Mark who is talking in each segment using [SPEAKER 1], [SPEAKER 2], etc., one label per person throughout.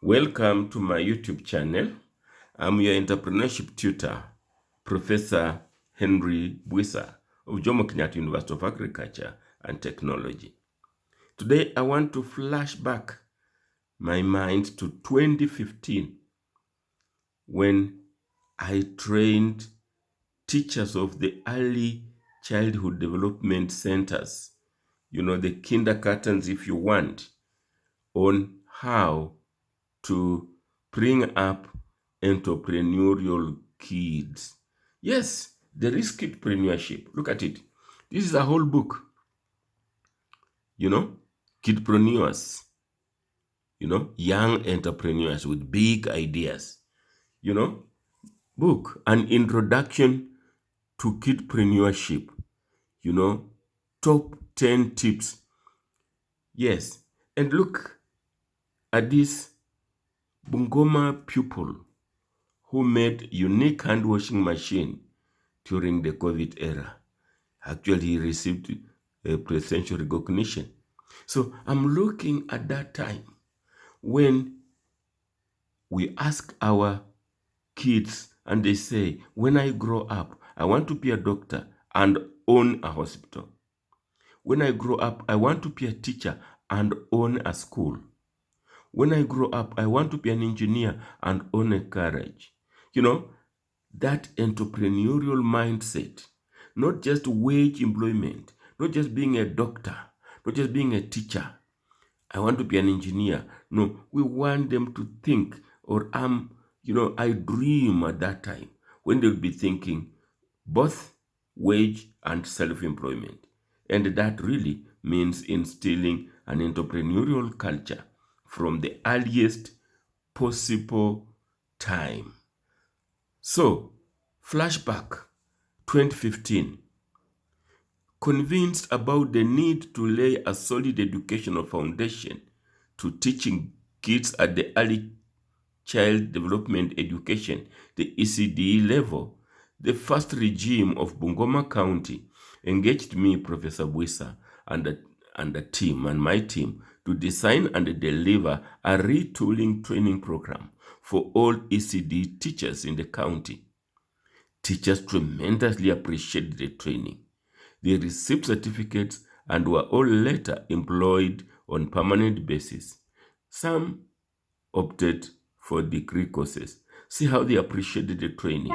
[SPEAKER 1] Welcome to my YouTube channel. I'm your entrepreneurship tutor, Professor Henry Bwisa of Jomo Kenyatta University of Agriculture and Technology. Today, I want to flash back my mind to 2015 when I trained teachers of the early childhood development centers, the kindergartens if you want, on how to bring up entrepreneurial kids. Yes, there is kidpreneurship. Look at it. This is a whole book, kidpreneurs, young entrepreneurs with big ideas, book, an introduction to kidpreneurship, top 10 tips. Yes, and look at this Bungoma pupil who made unique hand washing machine during the COVID era. Actually, he received a presidential recognition. So I'm looking at that time when we ask our kids and they say, when I grow up, I want to be a doctor and own a hospital. When I grow up, I want to be a teacher and own a school. When I grow up, I want to be an engineer and own a garage. That entrepreneurial mindset, not just wage employment, not just being a doctor, not just being a teacher. I want to be an engineer. No, we want them to think, or I dream at that time when they'll be thinking both wage and self-employment. And that really means instilling an entrepreneurial culture from the earliest possible time. So, flashback 2015. Convinced about the need to lay a solid educational foundation to teaching kids at the early child development education, the ECDE level, the first regime of Bungoma County engaged me, Professor Bwisa, and the team and my team to design and deliver a retooling training program for all ECD teachers in the county. Teachers tremendously appreciated the training. They received certificates and were all later employed on permanent basis. Some opted for degree courses. See how they appreciated the training.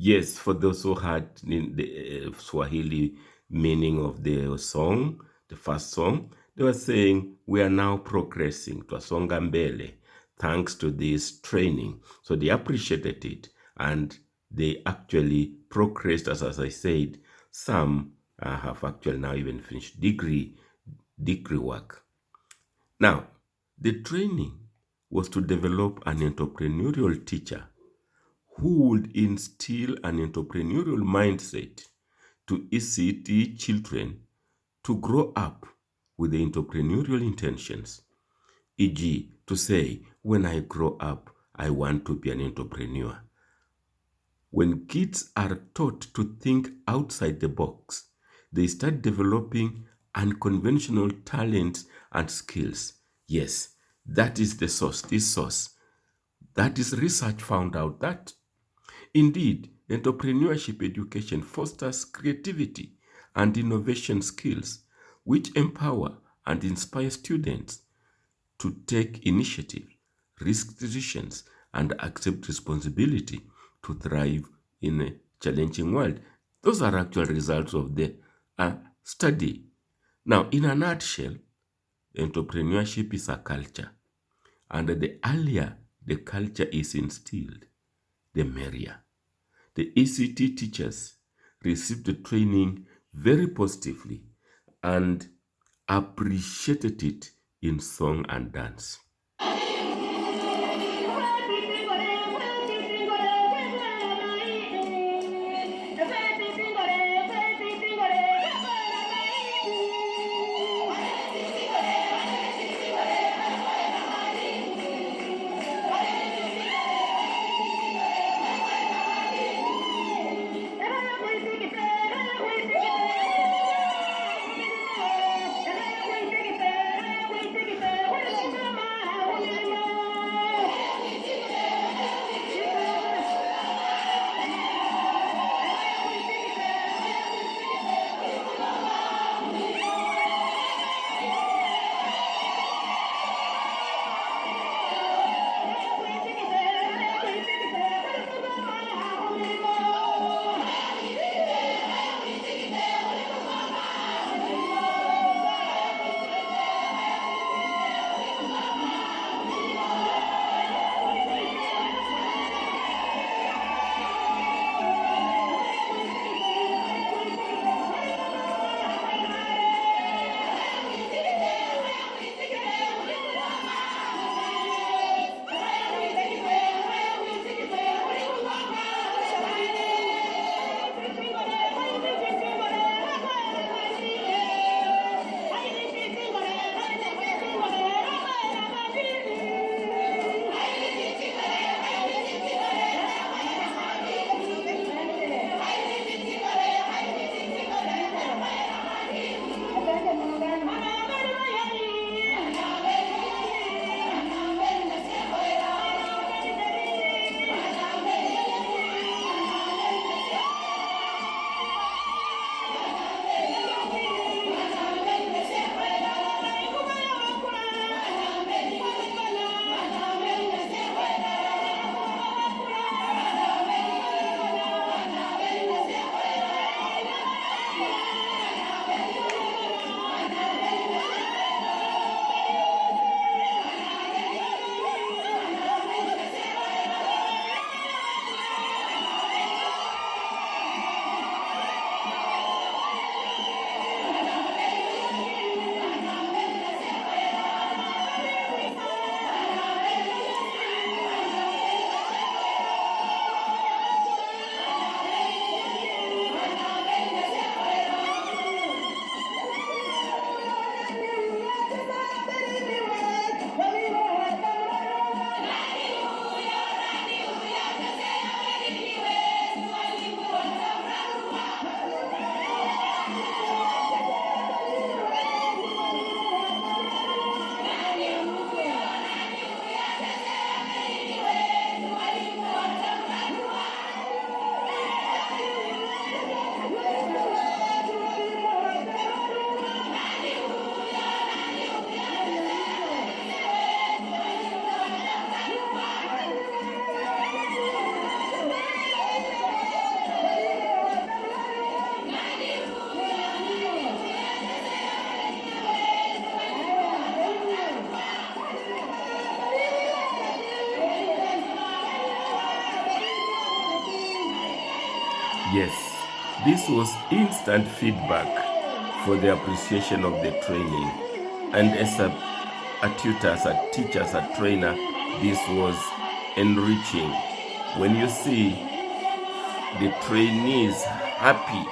[SPEAKER 1] Yes, for those who had in the Swahili meaning of the song, the first song, they were saying, we are now progressing to Songa Mbele thanks to this training. So they appreciated it and they actually progressed, as I said. Some have actually now even finished degree work. Now, the training was to develop an entrepreneurial teacher who would instill an entrepreneurial mindset to ECD children to grow up with the entrepreneurial intentions, e.g., to say, when I grow up, I want to be an entrepreneur. When kids are taught to think outside the box, they start developing unconventional talents and skills. Yes, that is the source, this source. That is research found out that indeed, entrepreneurship education fosters creativity and innovation skills, which empower and inspire students to take initiative, risk decisions, and accept responsibility to thrive in a challenging world. Those are actual results of the study. Now, in a nutshell, entrepreneurship is a culture, and the earlier the culture is instilled, the merrier. The ECT teachers received the training very positively and appreciated it in song and dance. Yes, this was instant feedback for the appreciation of the training. And as a tutor, as a teacher, as a trainer, this was enriching. When you see the trainees happy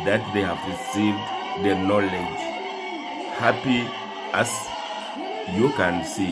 [SPEAKER 1] that they have received the knowledge, happy as you can see,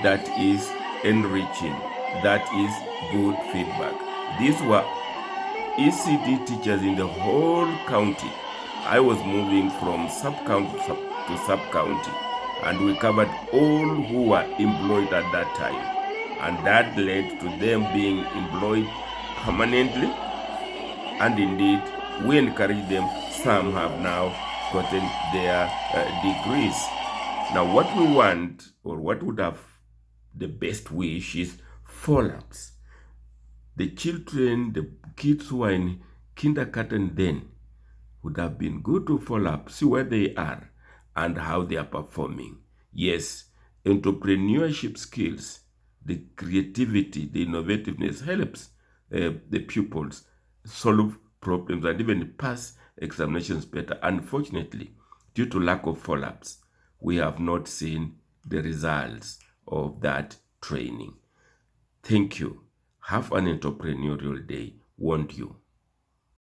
[SPEAKER 1] that is enriching, that is good feedback. These were ECD teachers in the whole county. I was moving from sub-county to sub-county, and we covered all who were employed at that time. And that led to them being employed permanently, and indeed, we encourage them. Some have now gotten their degrees. Now, what we want, or what would have the best wish, is follow-ups. The children, the kids who are in kindergarten then, would have been good to follow up, see where they are and how they are performing. Yes, entrepreneurship skills, the creativity, the innovativeness helps the pupils solve problems and even pass examinations better. Unfortunately, due to lack of follow-ups, we have not seen the results of that training. Thank you. Have an entrepreneurial day. Want you.